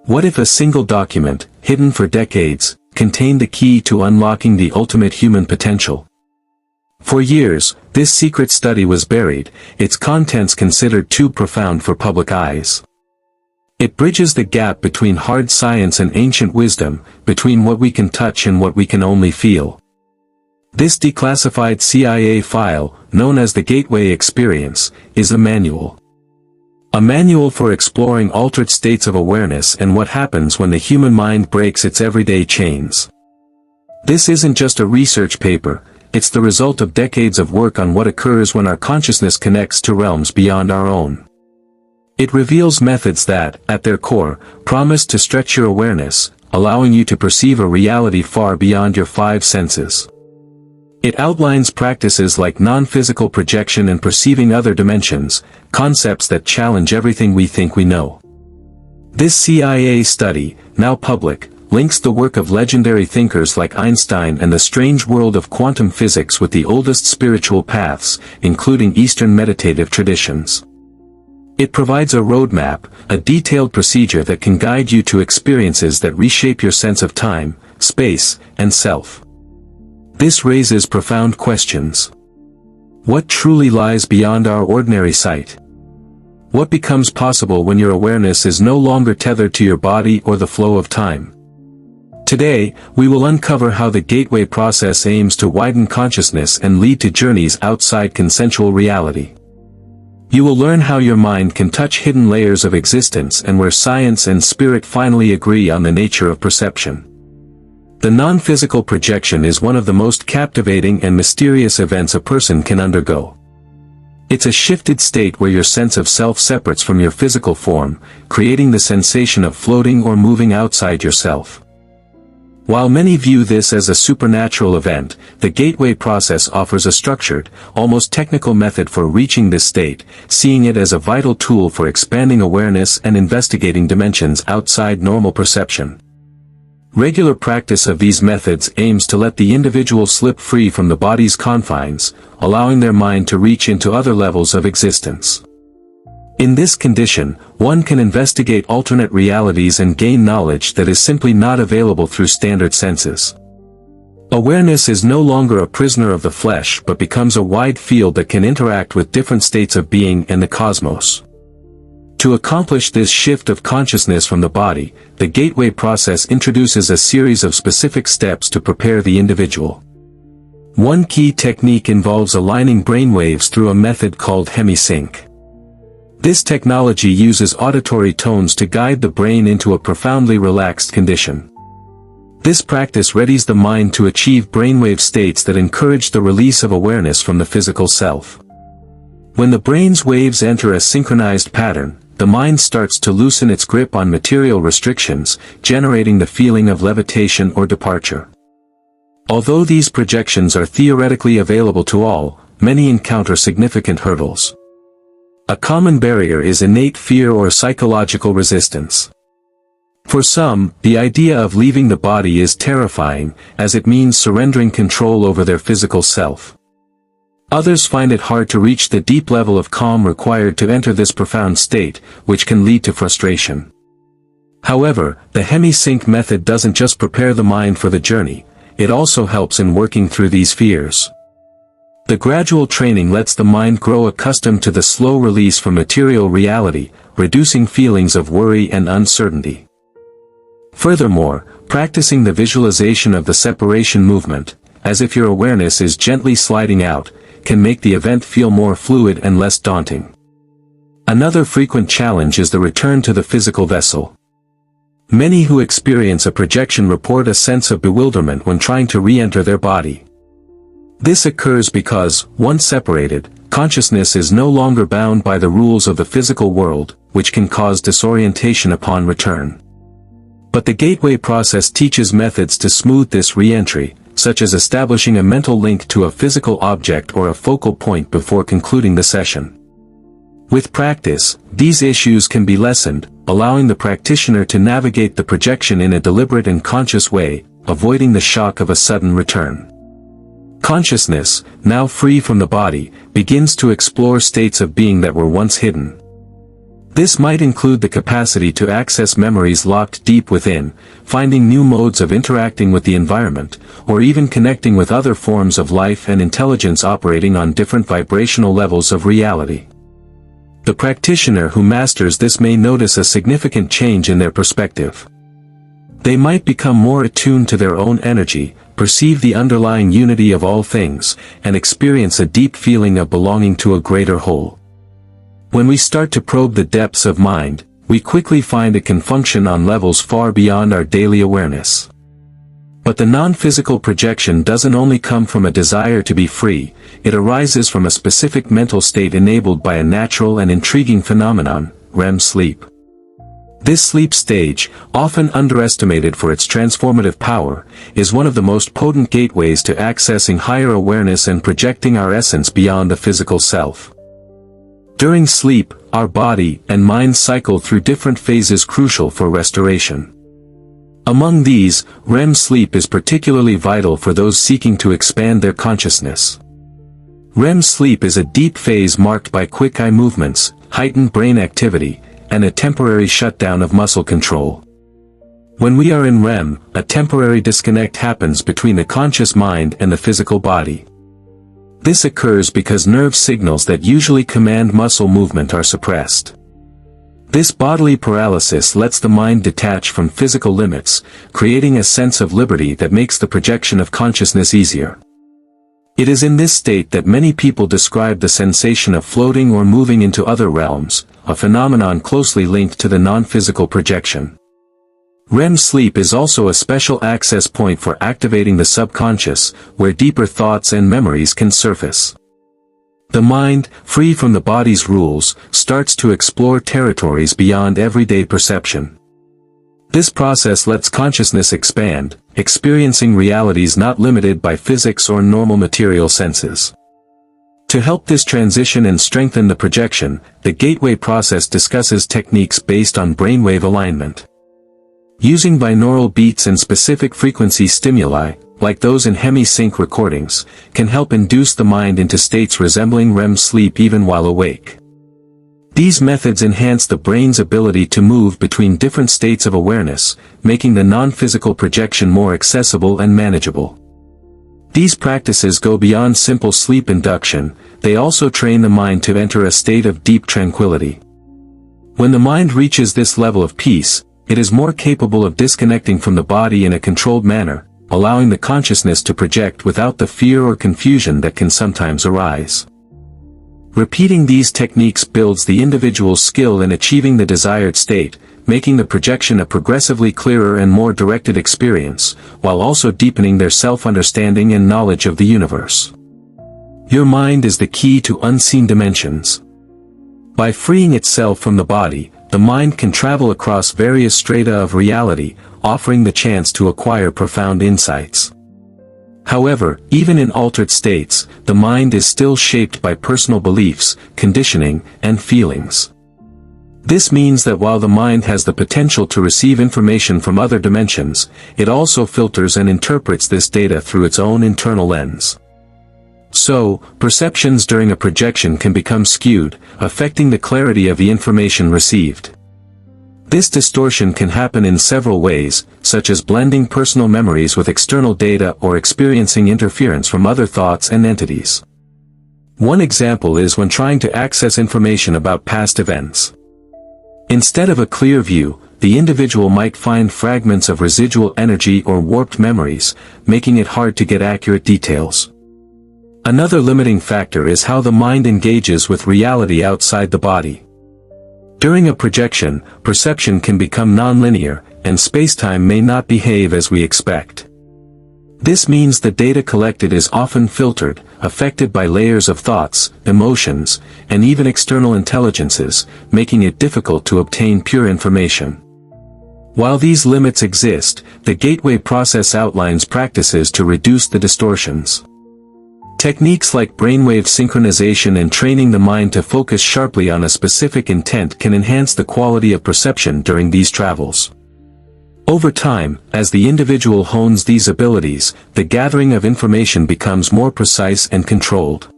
What if a single document, hidden for decades, contained the key to unlocking the ultimate human potential? For years, this secret study was buried, its contents considered too profound for public eyes. It bridges the gap between hard science and ancient wisdom, between what we can touch and what we can only feel. This declassified CIA file, known as the Gateway Experience, is a manual. A manual for exploring altered states of awareness and what happens when the human mind breaks its everyday chains. This isn't just a research paper, it's the result of decades of work on what occurs when our consciousness connects to realms beyond our own. It reveals methods that, at their core, promise to stretch your awareness, allowing you to perceive a reality far beyond your five senses. It outlines practices like non-physical projection and perceiving other dimensions, concepts that challenge everything we think we know. This CIA study, now public, links the work of legendary thinkers like Einstein and the strange world of quantum physics with the oldest spiritual paths, including Eastern meditative traditions. It provides a roadmap, a detailed procedure that can guide you to experiences that reshape your sense of time, space, and self. This raises profound questions. What truly lies beyond our ordinary sight? What becomes possible when your awareness is no longer tethered to your body or the flow of time? Today, we will uncover how the gateway process aims to widen consciousness and lead to journeys outside consensual reality. You will learn how your mind can touch hidden layers of existence and where science and spirit finally agree on the nature of perception. The non-physical projection is one of the most captivating and mysterious events a person can undergo. It's a shifted state where your sense of self separates from your physical form, creating the sensation of floating or moving outside yourself. While many view this as a supernatural event, the gateway process offers a structured, almost technical method for reaching this state, seeing it as a vital tool for expanding awareness and investigating dimensions outside normal perception. Regular practice of these methods aims to let the individual slip free from the body's confines, allowing their mind to reach into other levels of existence. In this condition, one can investigate alternate realities and gain knowledge that is simply not available through standard senses. Awareness is no longer a prisoner of the flesh but becomes a wide field that can interact with different states of being and the cosmos. To accomplish this shift of consciousness from the body, the gateway process introduces a series of specific steps to prepare the individual. One key technique involves aligning brainwaves through a method called Hemi-Sync. This technology uses auditory tones to guide the brain into a profoundly relaxed condition. This practice readies the mind to achieve brainwave states that encourage the release of awareness from the physical self. When the brain's waves enter a synchronized pattern, the mind starts to loosen its grip on material restrictions, generating the feeling of levitation or departure. Although these projections are theoretically available to all, many encounter significant hurdles. A common barrier is innate fear or psychological resistance. For some, the idea of leaving the body is terrifying, as it means surrendering control over their physical self. Others find it hard to reach the deep level of calm required to enter this profound state, which can lead to frustration. However, the Hemi-Sync method doesn't just prepare the mind for the journey, it also helps in working through these fears. The gradual training lets the mind grow accustomed to the slow release from material reality, reducing feelings of worry and uncertainty. Furthermore, practicing the visualization of the separation movement, as if your awareness is gently sliding out, can make the event feel more fluid and less daunting. Another frequent challenge is the return to the physical vessel. Many who experience a projection report a sense of bewilderment when trying to re-enter their body. This occurs because, once separated, consciousness is no longer bound by the rules of the physical world, which can cause disorientation upon return. But the gateway process teaches methods to smooth this re-entry, such as establishing a mental link to a physical object or a focal point before concluding the session. With practice, these issues can be lessened, allowing the practitioner to navigate the projection in a deliberate and conscious way, avoiding the shock of a sudden return. Consciousness, now free from the body, begins to explore states of being that were once hidden. This might include the capacity to access memories locked deep within, finding new modes of interacting with the environment, or even connecting with other forms of life and intelligence operating on different vibrational levels of reality. The practitioner who masters this may notice a significant change in their perspective. They might become more attuned to their own energy, perceive the underlying unity of all things, and experience a deep feeling of belonging to a greater whole. When we start to probe the depths of mind, we quickly find it can function on levels far beyond our daily awareness. But the non-physical projection doesn't only come from a desire to be free, it arises from a specific mental state enabled by a natural and intriguing phenomenon, REM sleep. This sleep stage, often underestimated for its transformative power, is one of the most potent gateways to accessing higher awareness and projecting our essence beyond the physical self. During sleep, our body and mind cycle through different phases crucial for restoration. Among these, REM sleep is particularly vital for those seeking to expand their consciousness. REM sleep is a deep phase marked by quick eye movements, heightened brain activity, and a temporary shutdown of muscle control. When we are in REM, a temporary disconnect happens between the conscious mind and the physical body. This occurs because nerve signals that usually command muscle movement are suppressed. This bodily paralysis lets the mind detach from physical limits, creating a sense of liberty that makes the projection of consciousness easier. It is in this state that many people describe the sensation of floating or moving into other realms, a phenomenon closely linked to the non-physical projection. REM sleep is also a special access point for activating the subconscious, where deeper thoughts and memories can surface. The mind, free from the body's rules, starts to explore territories beyond everyday perception. This process lets consciousness expand, experiencing realities not limited by physics or normal material senses. To help this transition and strengthen the projection, the gateway process discusses techniques based on brainwave alignment. Using binaural beats and specific frequency stimuli, like those in Hemi-Sync recordings, can help induce the mind into states resembling REM sleep even while awake. These methods enhance the brain's ability to move between different states of awareness, making the non-physical projection more accessible and manageable. These practices go beyond simple sleep induction, they also train the mind to enter a state of deep tranquility. When the mind reaches this level of peace, it is more capable of disconnecting from the body in a controlled manner, allowing the consciousness to project without the fear or confusion that can sometimes arise. Repeating these techniques builds the individual's skill in achieving the desired state, making the projection a progressively clearer and more directed experience, while also deepening their self-understanding and knowledge of the universe. Your mind is the key to unseen dimensions. By freeing itself from the body, the mind can travel across various strata of reality, offering the chance to acquire profound insights. However, even in altered states, the mind is still shaped by personal beliefs, conditioning, and feelings. This means that while the mind has the potential to receive information from other dimensions, it also filters and interprets this data through its own internal lens. So, perceptions during a projection can become skewed, affecting the clarity of the information received. This distortion can happen in several ways, such as blending personal memories with external data or experiencing interference from other thoughts and entities. One example is when trying to access information about past events. Instead of a clear view, the individual might find fragments of residual energy or warped memories, making it hard to get accurate details. Another limiting factor is how the mind engages with reality outside the body. During a projection, perception can become nonlinear, and spacetime may not behave as we expect. This means the data collected is often filtered, affected by layers of thoughts, emotions, and even external intelligences, making it difficult to obtain pure information. While these limits exist, the gateway process outlines practices to reduce the distortions. Techniques like brainwave synchronization and training the mind to focus sharply on a specific intent can enhance the quality of perception during these travels. Over time, as the individual hones these abilities, the gathering of information becomes more precise and controlled.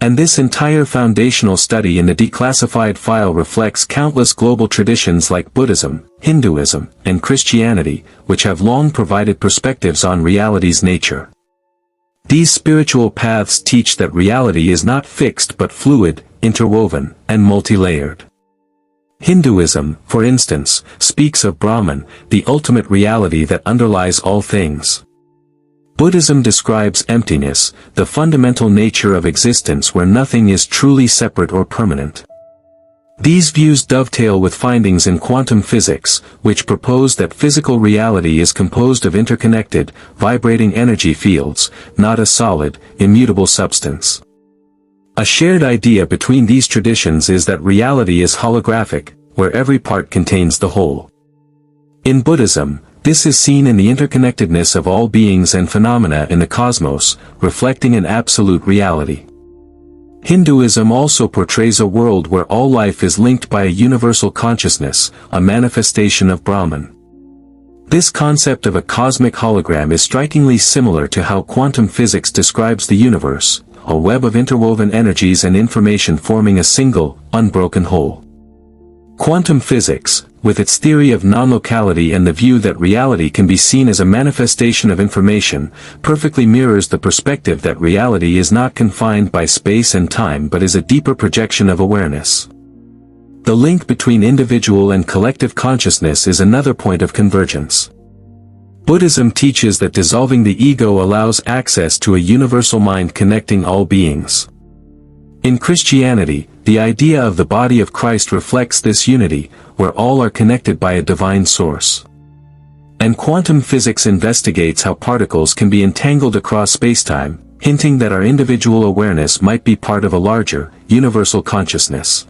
And this entire foundational study in the declassified file reflects countless global traditions like Buddhism, Hinduism, and Christianity, which have long provided perspectives on reality's nature. These spiritual paths teach that reality is not fixed but fluid, interwoven, and multi-layered. Hinduism, for instance, speaks of Brahman, the ultimate reality that underlies all things. Buddhism describes emptiness, the fundamental nature of existence where nothing is truly separate or permanent. These views dovetail with findings in quantum physics, which propose that physical reality is composed of interconnected, vibrating energy fields, not a solid, immutable substance. A shared idea between these traditions is that reality is holographic, where every part contains the whole. In Buddhism, this is seen in the interconnectedness of all beings and phenomena in the cosmos, reflecting an absolute reality. Hinduism also portrays a world where all life is linked by a universal consciousness, a manifestation of Brahman. This concept of a cosmic hologram is strikingly similar to how quantum physics describes the universe, a web of interwoven energies and information forming a single, unbroken whole. Quantum physics, with its theory of non-locality and the view that reality can be seen as a manifestation of information, perfectly mirrors the perspective that reality is not confined by space and time but is a deeper projection of awareness. The link between individual and collective consciousness is another point of convergence. Buddhism teaches that dissolving the ego allows access to a universal mind connecting all beings. In Christianity, the idea of the body of Christ reflects this unity, where all are connected by a divine source. And quantum physics investigates how particles can be entangled across spacetime, hinting that our individual awareness might be part of a larger, universal consciousness.